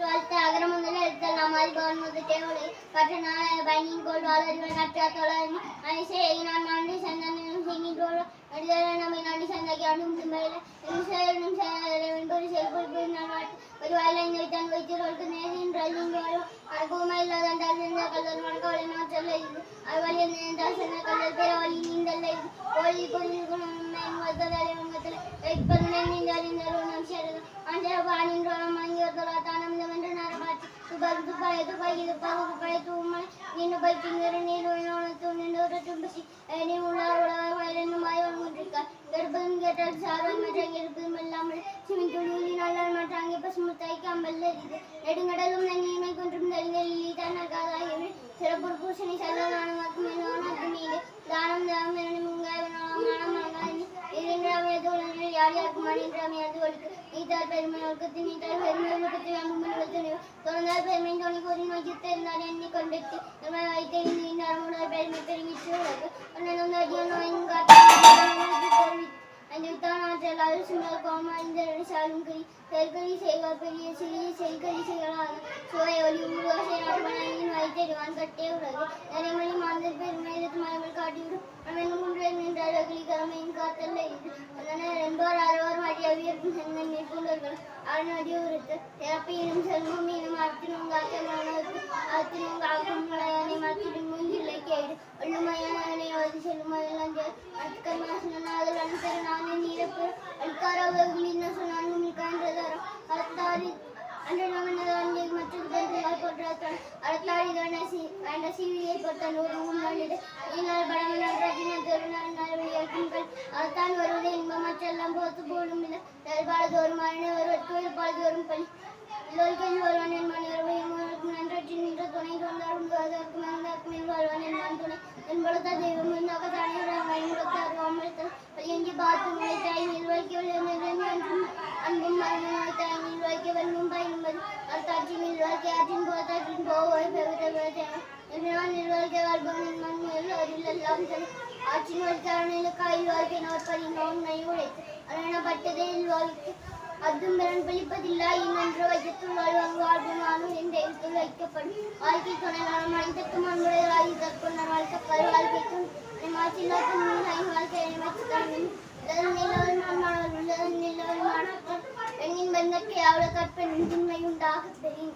வாழ்த்து அகர முதல எழுத்தெல்லாம் ஆதிபகவன் முதற்றே கற்றனா பயனின் கோள் வாழறிவன் கற்றா தோழர் மனுஷே நான் நாண்டி சந்தனும் செய்கின்றோள் அடிதார நம்மை நாண்டி சந்தாக்கி ஆண்டும் திரும்பையில் எனும் வெண்பொரு செயல்பொறுப்பு நான் ஒரு வாயிலைந்து வைத்தான் வைத்திரோளுக்கு நேரின் ரயிலிங்கோளும் அனுபவமா இல்லாதான் தாழ்ந்த கல்லூர் மணக்கவளை மாற்றல்ல இது அவ்வழியில் நேர்ந்தால் சென்ற கல்லூர் பேரவழி நீந்தல்ல இது கோழி பொருள் வந்ததாலே வங்கத்தில் வைப்பதுனை நீந்தால் இந்த ரோணம் சேரது ஆஞ்சர பாணின் ரோணம் வாங்கியதோலா தானம் வென்று நரபாட்சி துபாய் துப்பாய் துப்பாய் துப்பாக துப்பாய் தூமலை நின்று பைக்கிங்கிற நீர் நோனத்து நின்று தும்பசி நீ உள்ளார் உலக வயலென்னும் வாய்வன் கொண்டிருக்கார் கெடுப்பதும் கேட்டால் சார்வன் மற்ற கெடுப்பதும் இல்லாமல் சிமின் துணியில் நாளால் மற்றாங்கே பசுமுத்தாய்க்கு அம்பல்ல இருக்குது நெடுங்கடலும் நன்மையை கொன்றும் தலிகளில் தன்னகாதாகவே சிறப்பு பூசணி சல்லதானமாக்கு மேலானது மீது தானம் தானம் இரண்டு முங்காய் மானம் மங்காய் இதென்றாமையதோழர்கள் யார் யாருக்கு மணின்றாமையாது ஒழுக்கு நீத்தார் பெருமை ஒழுக்கத்து நீத்தார் பெருமை ஒழுக்கத்தை அம்புமணி தொடர்ந்தால் பெருமை தோணி கூறி நோக்கி தெரிந்தால் எண்ணி கொண்டெடுத்து நம்ம வைத்தேன் நீண்டார் பெருமை தெரிவித்து உலகு ஒன்னும் அடியானோ எங்காற்று அஞ்சுத்தானாற்றல் அது சுண்டல் கோமாய்ந்தரடி சாலும் கறி செயற்கறி செய்வார் பெரிய சிறிய செயற்கறி செய்யலாம் சுவை ஒளி உருவாசை நாட்டுமணியின் வைத்தறிவான் கட்டே உலகு நிறைமொழி மாந்தர் பெருமை எதிர்த்து மரங்கள் காட்டிவிடும் நம்ம ஒன்றை நின்றார்கள் கடமையின் காத்தல்ல இது அதனால் என்பவர் அறுவர் மாட்டி அவியர்க்கும் செங்கன் மேற்கொண்டவர்கள் அருணடி உறுத்து திறப்பையினும் செல்வம் மீனும் அத்தினோங்க அச்சமானவருக்கு அத்தினோங்க ஆகும் மலையானை மத்திடும் மூங்கிலை கேடு ஒள்ளுமையானை ஓதி செல்லுமையெல்லாம் அத்துக்கர்மாசனாதல் அனுசர நானே நீரப்பு அல்காரவர்களின் சொன்னான் உமிழ்கான்றதாரம் அறத்தாரி அன்று நமனதாண்டி மற்ற போற்றாத்தான் அறத்தாரி வேண்ட சீவியை பொறுத்தான் ஒரு முன்னாடிடு ஈனால் படமனால் ரஜின தருணால் நல்வழியாக்குங்கள் அறத்தான் வருவதை இன்பம் மற்றெல்லாம் போத்து போடும் இல்லை நல்பாலதோறும் அரணை வருவதற்கு இருப்பாலதோறும் பள்ளி எல்லோருக்கும் வருவான் என் மனிதர்வையும் நன்றி நின்ற துணை தோன்றார் உண்பதற்கும் மேல் வாழ்வான் என் துணை என்படுத்த தெய்வம் இருந்தாக தானே பயன்படுத்தார் அமிர்தம் பள்ளியங்கி பார்த்து நிலைத்தாய் நிர்வகிக்க அன்பும் மரணமாய் தாய் நிர்வகிக்க வெல்லும் பயன்பது அர்த்தாட்சி நிர்வகிக்க ஆற்றின் போத்தாற்றின் போவை பெருதான் நிர்வகிக்க வாழ்பவன் மண் எல்லோரில் எல்லாம் சரி ஆற்றின் வழித்தாரணியில் காயில் வாழ்க்கை நோற்பதின் உண்மை உழைத்து அரணப்பட்டதே வாழ்க்கை அதும் பிறன் பழிப்பதில்லை இன்னென்று வைக்கத்துள் வாழ்வாங்க வாழ்வானும் என் தெய்வத்தில் வைக்கப்படும் வாழ்க்கை துணையான மனிதக்கும் அன்புடையராகி தற்கொண்ட வாழ்க்கை வாழ்க்கைக்கும் மாற்றில்லாக்கும் வாழ்க்கையை வைத்துத்தான் நிலவரிமான பெண்ணின் பந்தத்தை அவ்வளவு கற்பெண்ணின் உண்டாக தெரியும்.